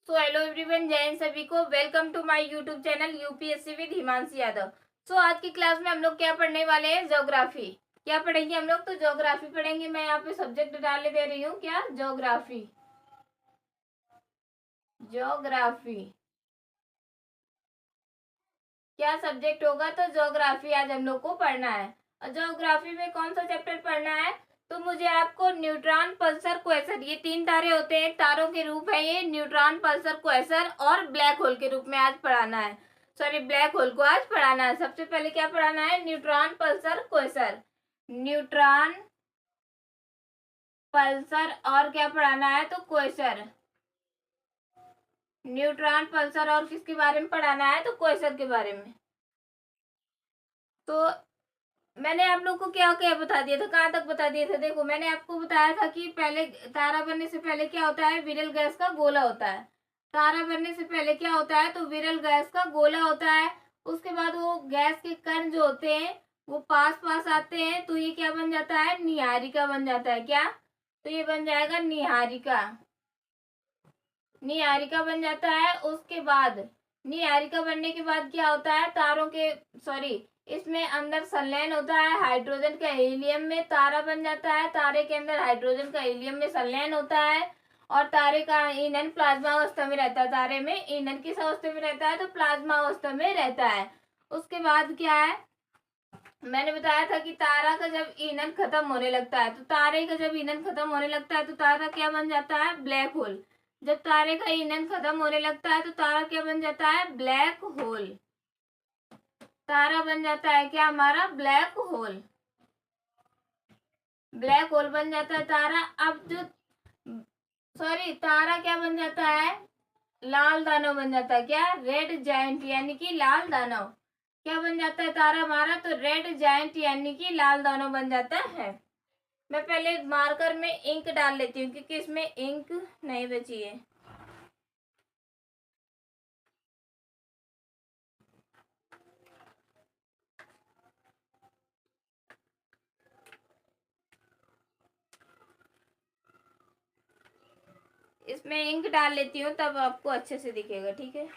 So hello everyone, जय हिंद सभी को। Welcome to my YouTube channel UPSC with Himanshi Yadav. So आज की क्लास में हम लोग क्या पढ़ने वाले हैं? ज्योग्राफी। क्या पढ़ेंगे हम लोग? तो ज्योग्राफी पढ़ेंगे। मैं यहाँ पे सब्जेक्ट डालने दे रही हूँ, क्या? ज्योग्राफी। ज्योग्राफी क्या सब्जेक्ट होगा? तो ज्योग्राफी आज हम लोग को पढ़ना है। और ज्योग्राफी में कौन सा चैप्टर पढ़ना है? तो मुझे आपको न्यूट्रॉन, पल्सर, क्वेसर, ये 3 तारे होते हैं, तारों के रूप है ये। न्यूट्रॉन, पल्सर, क्वेसर और ब्लैक होल के रूप में आज पढ़ाना है। सॉरी, ब्लैक होल को आज पढ़ाना है। सबसे पहले क्या पढ़ाना है? Neutron, pulsar, quasar. Neutron, pulsar और क्या पढ़ाना है? तो क्वेसर। न्यूट्रॉन, पल्सर और किसके बारे में पढ़ाना है? तो क्वेसर के बारे में। तो मैंने आप लोग को क्या क्या बता दिया था, कहाँ तक बता दिया था? देखो, मैंने आपको बताया था कि पहले तारा बनने से पहले क्या होता है? विरल गैस का गोला होता है। तारा बनने से पहले क्या होता है? तो विरल गैस का गोला होता है। उसके बाद वो गैस के कण जो होते हैं वो पास पास आते हैं, तो ये क्या बन जाता है? निहारिका बन जाता है। क्या? तो ये बन जाएगा निहारिका। निहारिका बन जाता है। उसके बाद निहारिका बनने के बाद क्या होता है? तारों के, सॉरी, इसमें अंदर संलयन होता है हाइड्रोजन का हीलियम में, तारा बन जाता है। तारे के अंदर हाइड्रोजन का हीलियम में संलयन होता है और तारे का ईंधन प्लाज्मा अवस्था में रहता है। तारे में ईंधन किस अवस्था में रहता है? तो प्लाज्मा अवस्था में रहता है। उसके बाद क्या है? मैंने बताया था कि तारा का जब ईंधन खत्म होने लगता है, तो तारे का जब ईंधन खत्म होने लगता है तो तारा क्या बन जाता है? Black hole. जब तारे का ईंधन खत्म होने लगता है तो तारा क्या बन जाता है? Black hole. तारा बन जाता है क्या? हमारा ब्लैक होल। ब्लैक होल बन जाता है तारा। अब जो, सॉरी, तारा क्या बन जाता है? लाल दानव बन जाता है। क्या? रेड जायंट, यानी कि लाल दानव। क्या बन जाता है तारा हमारा? तो रेड जायंट यानी कि लाल दानव बन जाता है। मैं पहले मार्कर में इंक डाल लेती हूँ क्योंकि इसमें इंक नहीं बची है। इसमें इंक डाल लेती हूँ, तब आपको अच्छे से दिखेगा। ठीक है।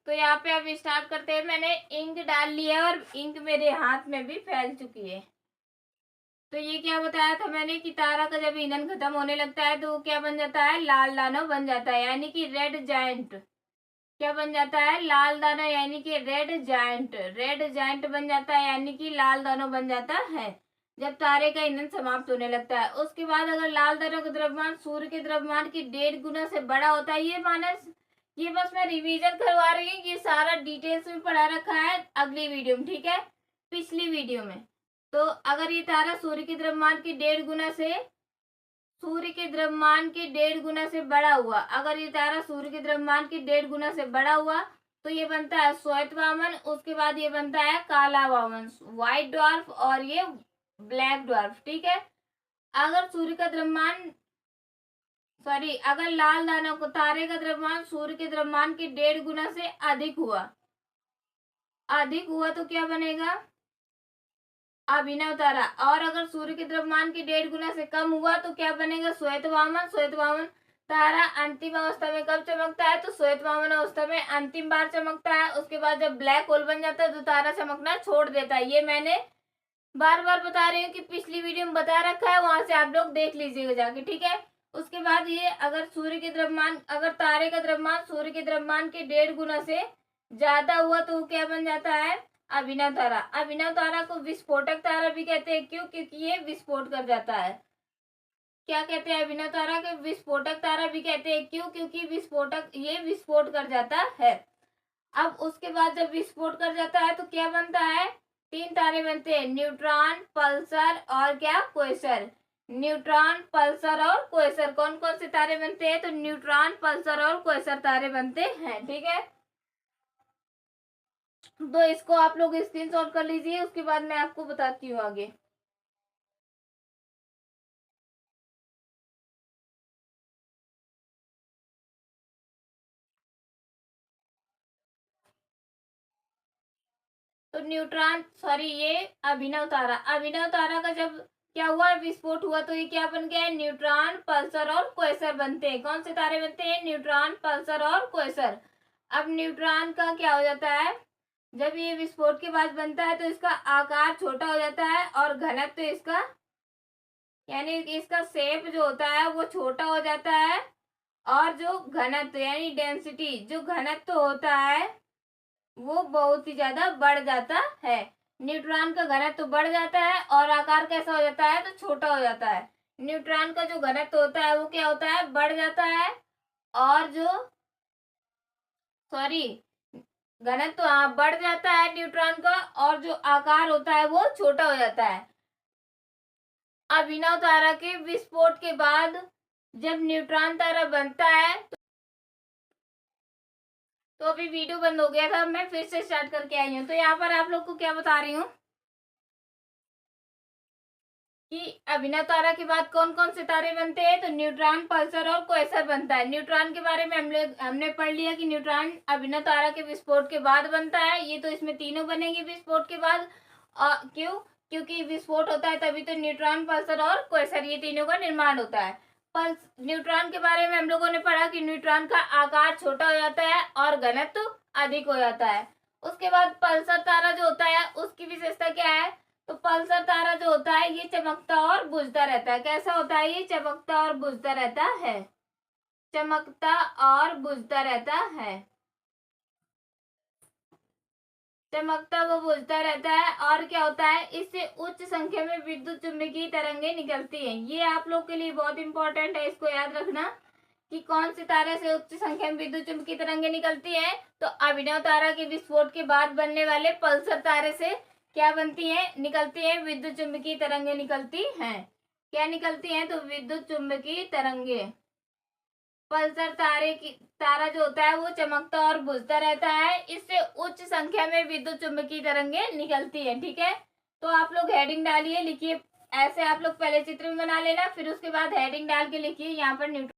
तो यहाँ पे अब स्टार्ट करते हैं। मैंने इंक डाल लिया और इंक मेरे हाथ में भी फैल चुकी है। तो ये क्या बताया था मैंने कि तारा का जब ईंधन खत्म होने लगता है तो वो क्या बन जाता है? लाल दानव बन जाता है, यानी कि रेड जायंट। क्या बन जाता है? लाल दानव, यानी कि रेड जायंट। रेड जायंट बन जाता है यानी कि लाल दानव बन जाता है जब तारे का ईंधन समाप्त होने लगता है। उसके बाद अगर लाल दानव का द्रव्यमान सूर्य के द्रव्यमान की 1.5 गुना से बड़ा होता है, ये मानस, ये बस मैं रिवीजन करवा रही हूँ, ये सारा डिटेल्स में पढ़ा रखा है अगली वीडियो में। ठीक है, पिछली वीडियो में। तो अगर ये तारा सूर्य के द्रव्यमान की 1.5 गुना से, सूर्य के द्रव्यमान के 1.5 गुना से बड़ा हुआ, अगर ये तारा सूर्य के द्रव्यमान के 1.5 गुना से बड़ा हुआ तो ये बनता है श्वेत वामन। उसके बाद ये बनता है काला वामन, व्हाइट ड्वार्फ, और ये ब्लैक ड्वार्फ। ठीक है। अगर सूर्य का द्रव्यमान, सॉरी, अगर लाल दानव को, तारे का द्रव्यमान सूर्य के द्रव्यमान के 1.5 गुना से अधिक हुआ, अधिक हुआ तो क्या बनेगा? अभिनव तारा। और अगर सूर्य के द्रव्यमान के 1.5 गुना से कम हुआ तो क्या बनेगा? श्वेत वामन। श्वेत वामन तारा अंतिम अवस्था में कब चमकता है? तो श्वेत वामन अवस्था में अंतिम बार चमकता है। उसके बाद जब ब्लैक होल बन जाता है तो तारा चमकना छोड़ देता है। ये मैंने बार बार बता रही हूँ कि पिछली वीडियो में बता रखा है, वहां से आप लोग देख लीजिएगा जाके। ठीक है। उसके बाद ये अगर सूर्य के द्रव्यमान, अगर तारे का द्रव्यमान सूर्य के द्रव्यमान के 1.5 गुना से ज्यादा हुआ तो क्या बन जाता है? अभिनव तारा। अभिनव तारा को विस्फोटक तारा भी कहते हैं। क्यों? क्योंकि ये विस्फोट कर जाता है। क्या कहते हैं? अभिनव तारा के विस्फोटक तारा भी कहते हैं। क्यों? क्योंकि विस्फोटक, ये विस्फोट कर जाता है। अब उसके बाद जब विस्फोट कर जाता है तो क्या बनता है? तीन तारे बनते हैं, न्यूट्रॉन, पल्सर और क्या, क्वेसर। न्यूट्रॉन, पल्सर और क्वेसर। कौन कौन से तारे बनते हैं? तो न्यूट्रॉन, पल्सर और क्वेसर तारे बनते हैं। ठीक है, तो इसको आप लोग स्क्रीनशॉट कर लीजिए, उसके बाद मैं आपको बताती हूँ आगे। तो न्यूट्रॉन, सॉरी, ये अभिनव तारा, अभिनव तारा का जब क्या हुआ, विस्फोट हुआ, तो ये क्या बन गया है? न्यूट्रॉन, पल्सर और क्वेसर बनते हैं। कौन से तारे बनते हैं? न्यूट्रॉन, पल्सर और क्वेसर। अब न्यूट्रॉन का क्या हो जाता है, जब ये विस्फोट के बाद बनता है तो इसका आकार छोटा हो जाता है और घनत्व तो इसका, यानी इसका शेप जो होता है वो छोटा हो जाता है, और जो घनत्व यानी डेंसिटी, जो घनत्व होता है वो बहुत ही ज्यादा बढ़ जाता है। न्यूट्रॉन का घनत्व तो बढ़ जाता है और आकार कैसा हो जाता है? तो छोटा हो जाता है। न्यूट्रॉन का जो घनत्व होता है वो क्या होता है? बढ़ जाता है, और जो, सॉरी, घनत्व हाँ बढ़ जाता है न्यूट्रॉन का, और जो आकार होता है वो छोटा हो जाता है। अभिनव तारा के विस्फोट के बाद जब न्यूट्रॉन तारा बनता है, तो अभी वीडियो बंद हो गया था, मैं फिर से स्टार्ट करके आई हूँ। तो यहाँ पर आप लोग को क्या बता रही हूँ कि अभिनव तारा के बाद कौन कौन से तारे बनते हैं? तो न्यूट्रॉन, पल्सर और क्वेसर बनता है। न्यूट्रॉन के बारे में हमने पढ़ लिया कि न्यूट्रॉन अभिनव तारा के विस्फोट के बाद बनता है। ये तो इसमें तीनों बनेंगे विस्फोट के बाद। क्यों? क्योंकि विस्फोट होता है तभी तो न्यूट्रॉन, पल्सर और क्वेसर ये तीनों का निर्माण होता है। पल्स न्यूट्रॉन के बारे में हम लोगों ने पढ़ा कि न्यूट्रॉन का आकार छोटा हो जाता है और घनत्व तो अधिक हो जाता है। उसके बाद पल्सर तारा जो होता है उसकी विशेषता क्या है? तो पल्सर तारा जो होता है ये चमकता और बुझता रहता है। कैसा होता है? ये चमकता और बुझता रहता है, चमकता और बुझता रहता है, चमकता वो बुझता रहता है। और क्या होता है? इससे उच्च संख्या में विद्युत चुम्बकीय तरंगे निकलती हैं। ये आप लोग के लिए बहुत इंपॉर्टेंट है, इसको याद रखना कि कौन से तारे से उच्च संख्या में विद्युत चुम्बकीय तरंगे निकलती हैं। तो अभिनव तारा के विस्फोट के बाद बनने वाले पल्सर तारे से क्या बनती है? निकलती है विद्युत चुम्बकीय तरंगे निकलती हैं। क्या निकलती हैं? तो विद्युत चुम्बकीय तरंगे। पल्सर तारे की, तारा जो होता है वो चमकता और बुझता रहता है, इससे उच्च संख्या में विद्युत चुम्बकीय तरंगे निकलती है। ठीक है, तो आप लोग हेडिंग डालिए, लिखिए। ऐसे आप लोग पहले चित्र में बना लेना, फिर उसके बाद हेडिंग डाल के लिखिए यहाँ पर न्यूट्रॉन।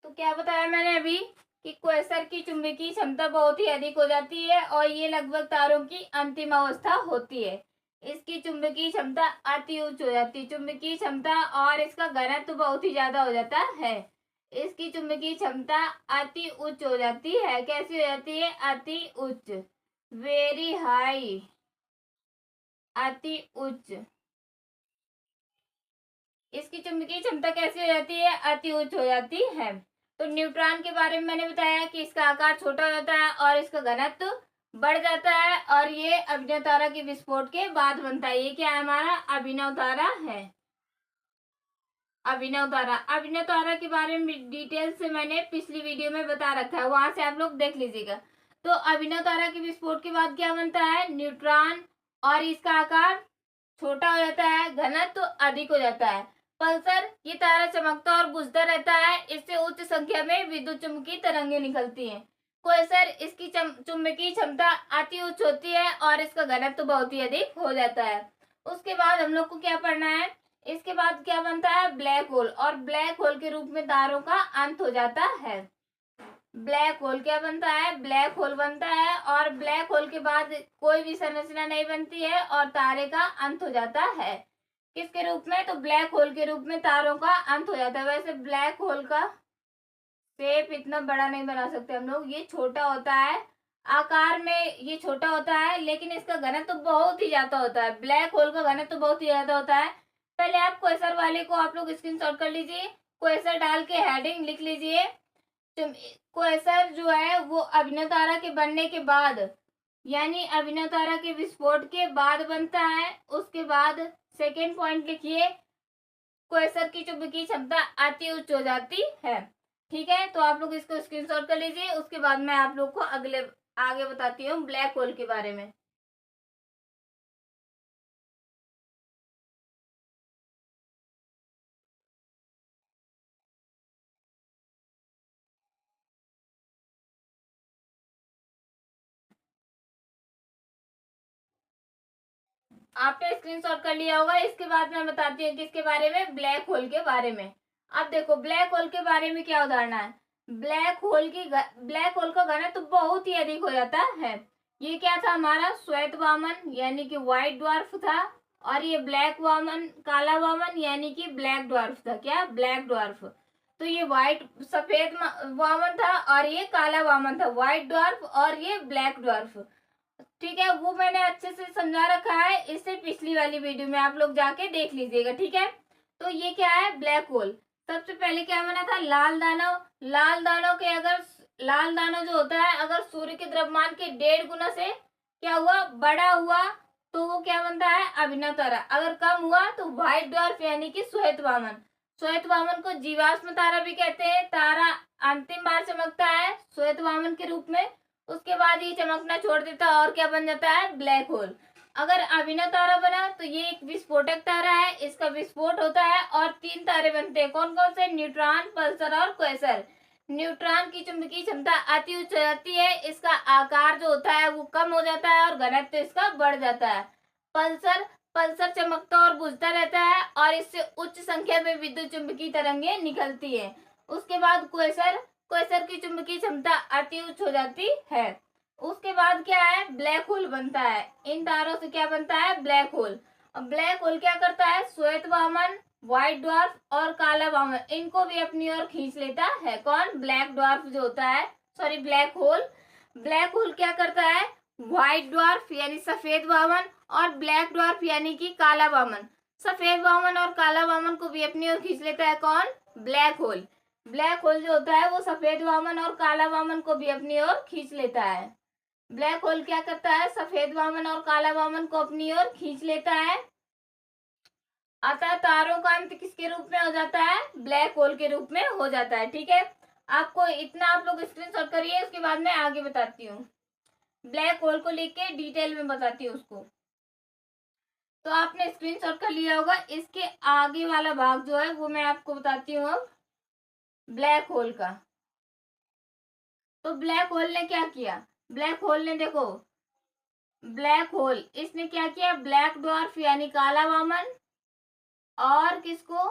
तो क्या बताया मैंने अभी कि क्वेसर की चुंबकीय क्षमता बहुत ही अधिक हो जाती है और ये लगभग तारों की अंतिम अवस्था होती है। इसकी चुंबकीय क्षमता अति उच्च हो जाती है, चुंबकीय क्षमता, और इसका घनत्व तो बहुत ही ज्यादा हो जाता है। इसकी चुंबकीय क्षमता अति उच्च हो जाती है। कैसी हो जाती है? अति उच्च, वेरी हाई, अति उच्च। इसकी चुंबकीय क्षमता कैसी हो जाती है? अति उच्च हो जाती है। तो न्यूट्रॉन के बारे में मैंने बताया कि इसका आकार छोटा हो जाता है और इसका घनत्व बढ़ जाता है, और ये अभिनव तारा के विस्फोट के बाद बनता है। ये क्या है? हमारा अभिनव तारा है। अभिनव तारा, अभिनव तारा के बारे में डिटेल से मैंने पिछली वीडियो में बता रखा है, वहां से आप लोग देख लीजिएगा। तो अभिनव तारा के विस्फोट के बाद क्या बनता है? न्यूट्रॉन, और इसका आकार छोटा हो जाता है, घनत्व अधिक हो जाता है। पल्सर, ये तारा चमकता और बुझता रहता है, इससे उच्च संख्या में विद्युत चुम्बकीय तरंगे निकलती हैं। क्वेसर, इसकी चुंबकीय क्षमता अति उच्च होती है और इसका घनत्व बहुत ही अधिक हो जाता है। उसके बाद हम लोग को क्या पढ़ना है? इसके बाद क्या बनता है? ब्लैक होल, और ब्लैक होल के रूप में तारों का अंत हो जाता है। ब्लैक होल क्या बनता है? ब्लैक होल बनता है, और ब्लैक होल के बाद कोई भी संरचना नहीं बनती है और तारे का अंत हो जाता है। किसके रूप में? तो ब्लैक होल के रूप में तारों का अंत हो जाता है। वैसे ब्लैक होल का शेप इतना बड़ा नहीं बना सकते हम लोग, ये छोटा होता है आकार में, ये छोटा होता है, लेकिन इसका घनत्व तो बहुत ही ज्यादा होता है। ब्लैक होल का घनत्व तो बहुत ही ज्यादा होता है। पहले आप क्वेसर वाले को आप लोग स्क्रीनशॉट कर लीजिए, क्वेसर डाल के हेडिंग लिख लीजिए। क्वेसर जो है वो अभिनव तारा के बनने के बाद, यानी अभिनव तारा के विस्फोट के बाद बनता है। उसके बाद सेकेंड पॉइंट लिखिए, क्वेसर की चुंबकीय क्षमता अति उच्च हो जाती है। ठीक है, तो आप लोग इसको स्क्रीनशॉट कर लीजिए। उसके बाद मैं आप लोग को आगे बताती हूँ ब्लैक होल के बारे में। आपने स्क्रीनशॉट कर लिया होगा। इसके बाद मैं बताती हूँ किसके बारे में, ब्लैक होल के बारे में। अब देखो ब्लैक होल के बारे में क्या उदाहरण है। ब्लैक होल का घनत्व तो बहुत ही अधिक हो जाता है। ये क्या था हमारा, श्वेत वामन यानी कि व्हाइट ड्वार्फ था, और ये ब्लैक वामन, काला वामन यानी कि ब्लैक ड्वार्फ था। क्या, ब्लैक ड्वार्फ। तो ये सफेद वामन था और ये काला वामन था, व्हाइट ड्वार्फ और ये ब्लैक ड्वार्फ। ठीक है, वो मैंने अच्छे से समझा रखा है, इससे पिछली वाली वीडियो में आप लोग जाके देख लीजिएगा। ठीक है, तो ये क्या है, ब्लैक होल। सबसे पहले क्या बना था, लाल दानव। लाल दानव जो होता है, अगर सूर्य के द्रव्यमान के 1.5 गुना से क्या हुआ, बड़ा हुआ, तो वो क्या बनता है, अभिनव तारा। अगर कम हुआ तो व्हाइट ड्वार्फ यानी कि श्वेत वामन। श्वेत वामन को जीवाश्म तारा भी कहते हैं। तारा अंतिम बार चमकता है श्वेत वामन के रूप में, उसके बाद ये चमकना छोड़ देता है और क्या बन जाता है, ब्लैक होल। अगर अभिनव तारा बना तो ये एक विस्फोटक तारा है, इसका विस्फोट होता है और 3 तारे बनते हैं। कौन कौन से, न्यूट्रॉन, पल्सर और क्वेसर। न्यूट्रॉन की चुंबकीय क्षमता अति उच्च हो जाती है, इसका आकार जो होता है वो कम हो जाता है और घनत्व इसका बढ़ जाता है। पल्सर चमकता और बुझता रहता है और इससे उच्च संख्या में विद्युत चुंबकीय तरंगे निकलती है। उसके बाद क्वेसर की चुंबकीय क्षमता अति उच्च हो जाती है। उसके बाद क्या है, ब्लैक होल बनता है। इन तारों से क्या बनता है, ब्लैक होल। अब ब्लैक होल क्या करता है, श्वेत वामन, व्हाइट ड्वार्फ और काला वामन, इनको भी अपनी ओर खींच लेता है। कौन, ब्लैक ड्वार्फ जो होता है, sorry black hole. Black hole क्या करता है, व्हाइट ड्वार्फ यानी सफेद वामन और ब्लैक ड्वार्फ यानी कि काला वामन, सफेद वामन और काला वामन को भी अपनी ओर खींच लेता है। कौन, ब्लैक होल। ब्लैक होल जो होता है वो सफेद वामन और काला वामन को भी अपनी ओर खींच लेता है। ब्लैक होल क्या करता है, सफेद वामन और काला वामन को अपनी ओर खींच लेता है। अतः तारों का अंत किसके रूप में हो जाता है, ब्लैक होल के रूप में हो जाता है। ठीक है, आपको इतना आप लोग स्क्रीनशॉट करिए, उसके बाद मैं आगे बताती हूँ। ब्लैक होल को लिख के डिटेल में बताती हूँ उसको। तो आपने स्क्रीनशॉट कर लिया होगा। इसके आगे वाला भाग जो है वो मैं आपको बताती हूँ अब, ब्लैक होल का। तो ब्लैक होल ने क्या किया, ब्लैक होल ने देखो, ब्लैक होल इसने क्या किया, ब्लैक ड्वार्फ यानी काला वामन और किसको,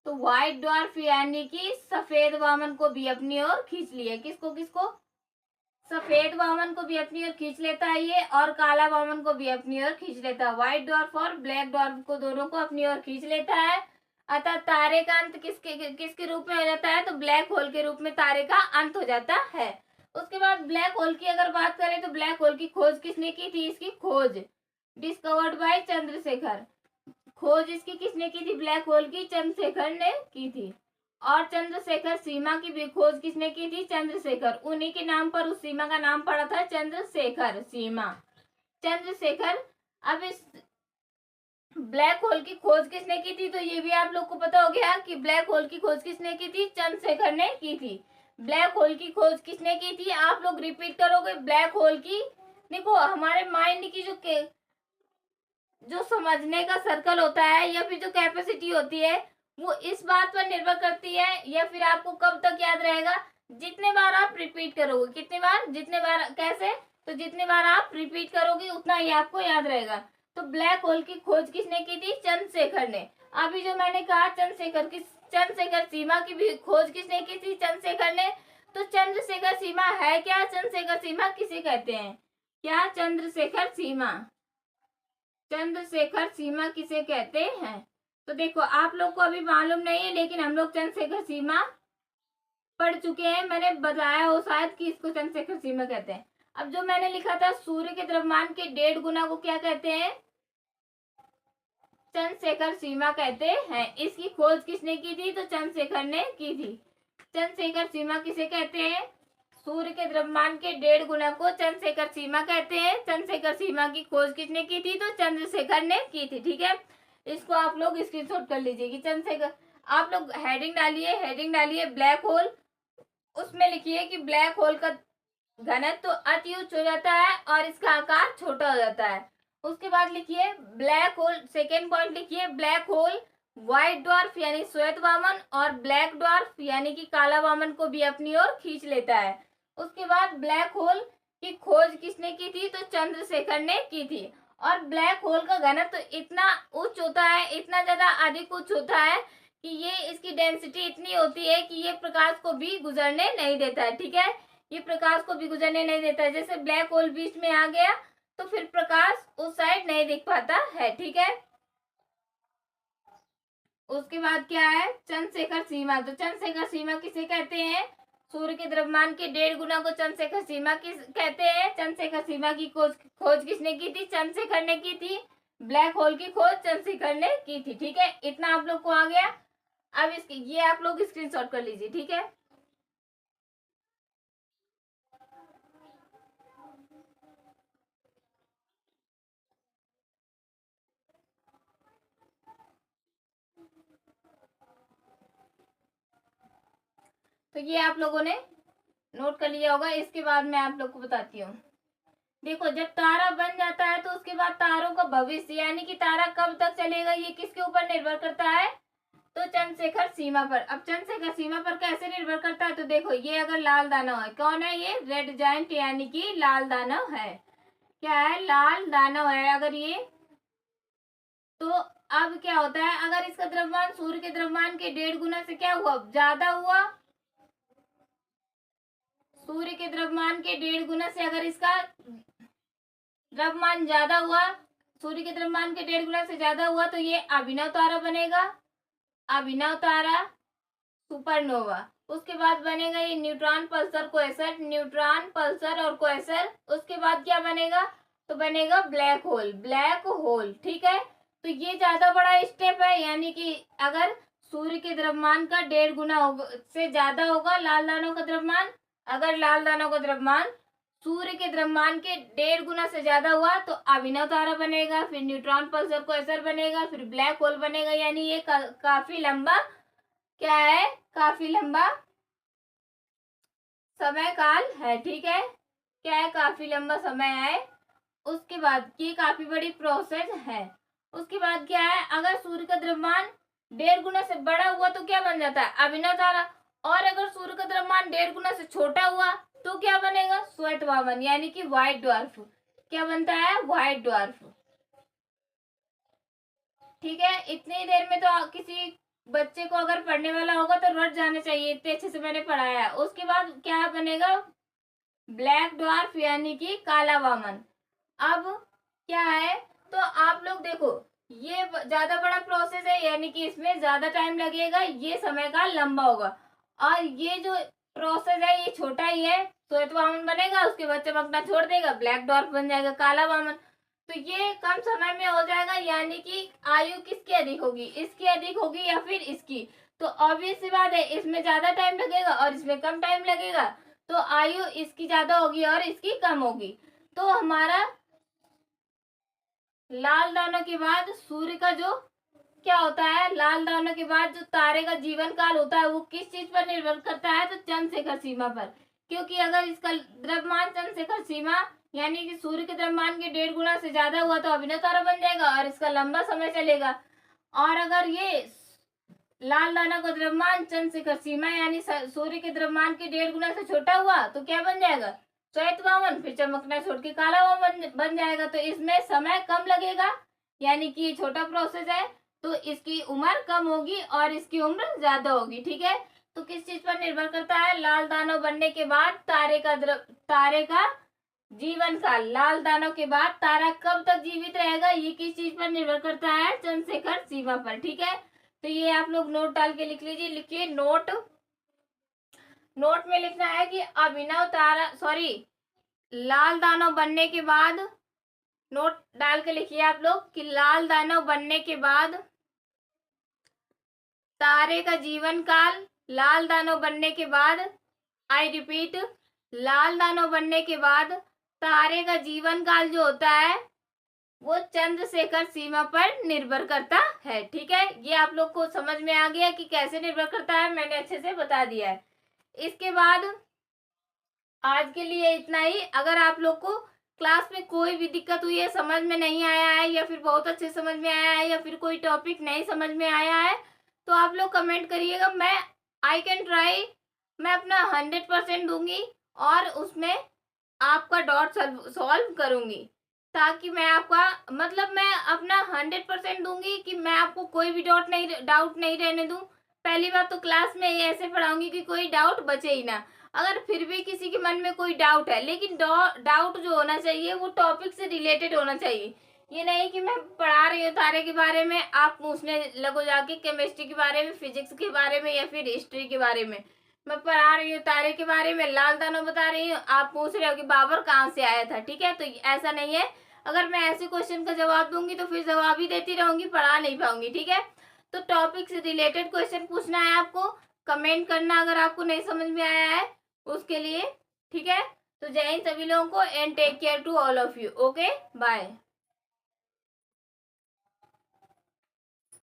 तो व्हाइट ड्वार्फ यानी कि सफेद वामन को भी अपनी ओर खींच लिया। किसको, सफेद वामन को भी अपनी ओर खींच लेता है ये, और काला वामन को भी अपनी ओर खींच लेता है। व्हाइट ड्वार्फ और ब्लैक ड्वार्फ को दोनों को अपनी ओर खींच लेता है। अतः तारे का अंत किसके रूप में हो जाता है, तो ब्लैक होल के रूप में तारे का अंत हो जाता है। उसके बाद ब्लैक होल की अगर बात करें तो ब्लैक होल की खोज किसने की थी, इसकी खोज डिस्कवर्ड बाय चंद्रशेखर। खोज इसकी किसने की थी, ब्लैक होल की, चंद्रशेखर ने की थी। और चंद्रशेखर सीमा की भी खोज किसने की थी, चंद्रशेखर। उन्हीं के नाम पर उस सीमा का नाम पड़ा था चंद्रशेखर सीमा, चंद्रशेखर। अब इस ब्लैक होल की खोज किसने की थी, तो ये भी आप लोग को पता हो गया कि ब्लैक होल की खोज किसने की थी, चंद्रशेखर ने की थी। ब्लैक होल की खोज किसने की थी, आप लोग रिपीट करोगे, ब्लैक होल की। देखो हमारे माइंड की जो समझने का सर्कल होता है या फिर जो कैपेसिटी होती है वो इस बात पर निर्भर करती है, या फिर आपको कब तक याद रहेगा, जितने बार आप रिपीट करोगे। कितने बार, जितने बार, कैसे, तो जितने बार आप रिपीट करोगे उतना ही आपको याद रहेगा। तो ब्लैक होल की खोज किसने की थी, चंद्रशेखर ने। अभी जो मैंने कहा चंद्रशेखर सीमा की भी खोज किसने की थी, चंद्रशेखर ने। तो चंद्रशेखर सीमा है क्या, चंद्रशेखर सीमा किसे कहते हैं, क्या, चंद्रशेखर सीमा, चंद्रशेखर सीमा किसे कहते हैं। तो देखो आप लोग को अभी मालूम नहीं है, लेकिन हम लोग चंद्रशेखर सीमा पढ़ चुके हैं। मैंने बताया हो शायद कि इसको चंद्रशेखर सीमा कहते हैं। अब जो मैंने लिखा था सूर्य के द्रव्यमान के 1.5 गुना को क्या कहते हैं, चंद्रशेखर सीमा कहते हैं। इसकी खोज किसने की थी, तो चंद्रशेखर ने की थी। चंद्रशेखर सीमा किसे कहते हैं, सूर्य के द्रव्यमान के 1.5 गुना को चंद्रशेखर सीमा कहते हैं। चंद्रशेखर सीमा की खोज किसने की थी, तो चंद्रशेखर ने की थी। ठीक है, इसको आप लोग स्क्रीनशॉट कर लीजिए कि चंद्रशेखर। आप लोग हेडिंग डालिए ब्लैक होल, उसमें लिखिए कि ब्लैक होल का घनत्व तो अति उच्च हो जाता है और इसका आकार छोटा हो जाता है। उसके बाद लिखिए ब्लैक होल, सेकेंड पॉइंट लिखिए, ब्लैक होल व्हाइट ड्वार्फ यानी श्वेत वामन और ब्लैक ड्वार्फ यानी कि काला वामन को भी अपनी ओर खींच लेता है। उसके बाद ब्लैक होल की खोज किसने की थी, तो चंद्रशेखर ने की थी। और ब्लैक होल का घनत्व तो इतना उच्च होता है, इतना ज्यादा अधिक उच्च होता है कि ये इसकी डेंसिटी इतनी होती है कि ये प्रकाश को भी गुजरने नहीं देता है। ठीक है, ये प्रकाश को भी गुजरने नहीं देता है। जैसे ब्लैक होल बीच में आ गया तो फिर प्रकाश उस साइड नहीं दिख पाता है। ठीक है, उसके बाद क्या है, चंद्रशेखर सीमा। तो चंद्रशेखर सीमा किसे कहते हैं? सूर्य के द्रव्यमान के 1.5 गुना को चंद्रशेखर सीमा किस कहते हैं? चंद्रशेखर सीमा की खोज किसने की थी? चंद्रशेखर ने की थी। ब्लैक होल की खोज चंद्रशेखर ने की थी। ठीक है, इतना आप लोग को आ गया। अब इसकी ये आप लोग स्क्रीनशॉट कर लीजिए। ठीक है, तो ये आप लोगों ने नोट कर लिया होगा। इसके बाद मैं आप लोग को बताती हूँ। देखो, जब तारा बन जाता है तो उसके बाद तारों का भविष्य यानी कि तारा कब तक चलेगा ये किसके ऊपर निर्भर करता है? तो चंद्रशेखर सीमा पर। अब चंद्रशेखर सीमा पर कैसे निर्भर करता है? तो देखो, ये अगर लाल दानव है, कौन है ये? रेड जायंट यानी कि लाल दानव है। क्या है? लाल दानव है अगर ये। तो अब क्या होता है, अगर इसका द्रव्यमान सूर्य के द्रव्यमान के 1.5 गुना से क्या हुआ? ज्यादा हुआ। सूर्य के द्रव्यमान के 1.5 गुना से अगर इसका द्रव्यमान ज्यादा हुआ, सूर्य के द्रव्यमान के 1.5 गुना से ज्यादा हुआ, तो ये अभिनव तारा बनेगा। अभिनव तारा, सुपरनोवा। उसके बाद बनेगा ये neutron pulsar quasar, neutron pulsar और क्वेसर। उसके बाद क्या बनेगा? तो बनेगा ब्लैक होल। ब्लैक होल, ठीक है। तो ये ज्यादा बड़ा स्टेप है, यानी कि अगर सूर्य के द्रव्यमान का 1.5 गुना से ज्यादा होगा लाल दानों का द्रव्यमान, अगर लाल दानों का द्रव्यमान सूर्य के द्रव्यमान के 1.5 गुना से ज्यादा हुआ तो अभिनव तारा बनेगा, फिर न्यूट्रॉन पल्सर क्वेसर बनेगा, फिर ब्लैक होल बनेगा। यानी ये काफी लंबा क्या है? काफी लंबा समय काल है। ठीक है, क्या है? काफी लंबा समय है। उसके बाद ये काफी बड़ी प्रोसेस है। उसके बाद क्या है, अगर सूर्य का द्रव्यमान 1.5 गुना से बड़ा हुआ तो क्या बन जाता है? अभिनव तारा। और अगर सूर्य का द्रव्यमान 1.5 गुना से छोटा हुआ तो क्या बनेगा? श्वेत वामन यानी कि व्हाइट ड्वार्फ। क्या बनता है? White dwarf. ठीक है, इतनी देर में तो किसी बच्चे को अगर पढ़ने वाला होगा तो रट जाना चाहिए, इतने अच्छे से मैंने पढ़ाया है। उसके बाद क्या बनेगा? ब्लैक ड्वार्फ यानी कि काला वामन। अब क्या है, तो आप लोग देखो, ये ज्यादा बड़ा प्रोसेस है यानी कि इसमें ज्यादा टाइम लगेगा, ये समय का लंबा होगा। और ये जो प्रोसेस है ये छोटा ही है, श्वेत वामन बनेगा, उसके बाद चमकना छोड़ देगा, ब्लैक डॉर्फ बन जाएगा, काला वामन। तो ये कम समय में हो जाएगा, यानी कि आयु किसकी अधिक होगी? इसकी अधिक होगी या फिर इसकी? तो ऑब्वियस सी बात है, इसमें ज्यादा टाइम लगेगा और इसमें कम टाइम लगेगा, तो आयु इसकी ज्यादा होगी और इसकी कम होगी। तो हमारा लाल दानों के बाद सूर्य का जो क्या होता है, लाल दानों के बाद जो तारे का जीवन काल होता है वो किस चीज पर निर्भर करता है? तो चंद्रशेखर सीमा पर। क्योंकि अगर इसका द्रव्यमान चंद्रशेखर सीमा यानी कि सूर्य के द्रव्यमान के 1.5 गुना से ज्यादा हुआ तो अभिनव तारा बन जाएगा और इसका लंबा समय चलेगा। और अगर ये लाल दानों का द्रव्यमान चंद्रशेखर सीमा यानी सूर्य के द्रव्यमान के 1.5 गुना से छोटा हुआ तो क्या बन जाएगा? श्वेत वामन, फिर चमकना छोड़ के काला वामन बन जाएगा। तो इसमें समय कम लगेगा, यानी कि ये छोटा प्रोसेस है, तो इसकी उम्र कम होगी और इसकी उम्र ज्यादा होगी। ठीक है, तो किस चीज पर निर्भर करता है? लाल दानव बनने के बाद तारे का जीवन काल। लाल दानव के बाद तारा कब तक जीवित रहेगा ये किस चीज पर निर्भर करता है? चंद्रशेखर सीमा पर। ठीक है, तो ये आप लोग नोट डाल के लिख लीजिए। लिखिए नोट। नोट में लिखना है कि अभिनव तारा लाल दानव बनने के बाद, नोट डाल के लिखिए आप लोग कि लाल दानव बनने के बाद तारे का जीवन काल, लाल दानव बनने के बाद, आई रिपीट, लाल दानव बनने के बाद तारे का जीवन काल जो होता है वो चंद्रशेखर सीमा पर निर्भर करता है। ठीक है, ये आप लोग को समझ में आ गया कि कैसे निर्भर करता है, मैंने अच्छे से बता दिया है। इसके बाद आज के लिए इतना ही। अगर आप लोग को क्लास में कोई भी दिक्कत हुई है, समझ में नहीं आया है, या फिर बहुत अच्छे समझ में आया है, या फिर कोई टॉपिक नहीं समझ में आया है, तो आप लोग कमेंट करिएगा। मैं आई कैन ट्राई, मैं अपना 100% दूंगी और उसमें आपका डॉट सॉल्व करूंगी। ताकि मैं आपका मतलब मैं अपना 100% दूंगी कि मैं आपको कोई भी डाउट नहीं रहने दूं। पहली बात तो क्लास में ये ऐसे पढ़ाऊंगी कि कोई डाउट बचे ही ना। अगर फिर भी किसी के मन में कोई डाउट है, लेकिन डाउट जो होना चाहिए वो टॉपिक से रिलेटेड होना चाहिए। ये नहीं कि मैं पढ़ा रही हूँ तारे के बारे में, आप पूछने लगो जाके केमिस्ट्री के बारे में, फिजिक्स के बारे में या फिर हिस्ट्री के बारे में। मैं पढ़ा रही हूँ तारे के बारे में, लाल दानव बता रही हूँ, आप पूछ रहे हो कि बाबर कहाँ से आया था। ठीक है, तो ऐसा नहीं है। अगर मैं ऐसे क्वेश्चन का जवाब दूंगी तो फिर जवाब ही देती रहूंगी, पढ़ा नहीं पाऊंगी। ठीक है, तो टॉपिक से रिलेटेड क्वेश्चन पूछना है आपको, कमेंट करना अगर आपको नहीं समझ में आया है उसके लिए। ठीक है, तो जय हिंद सभी लोगों को and take care to all of you. Okay, bye.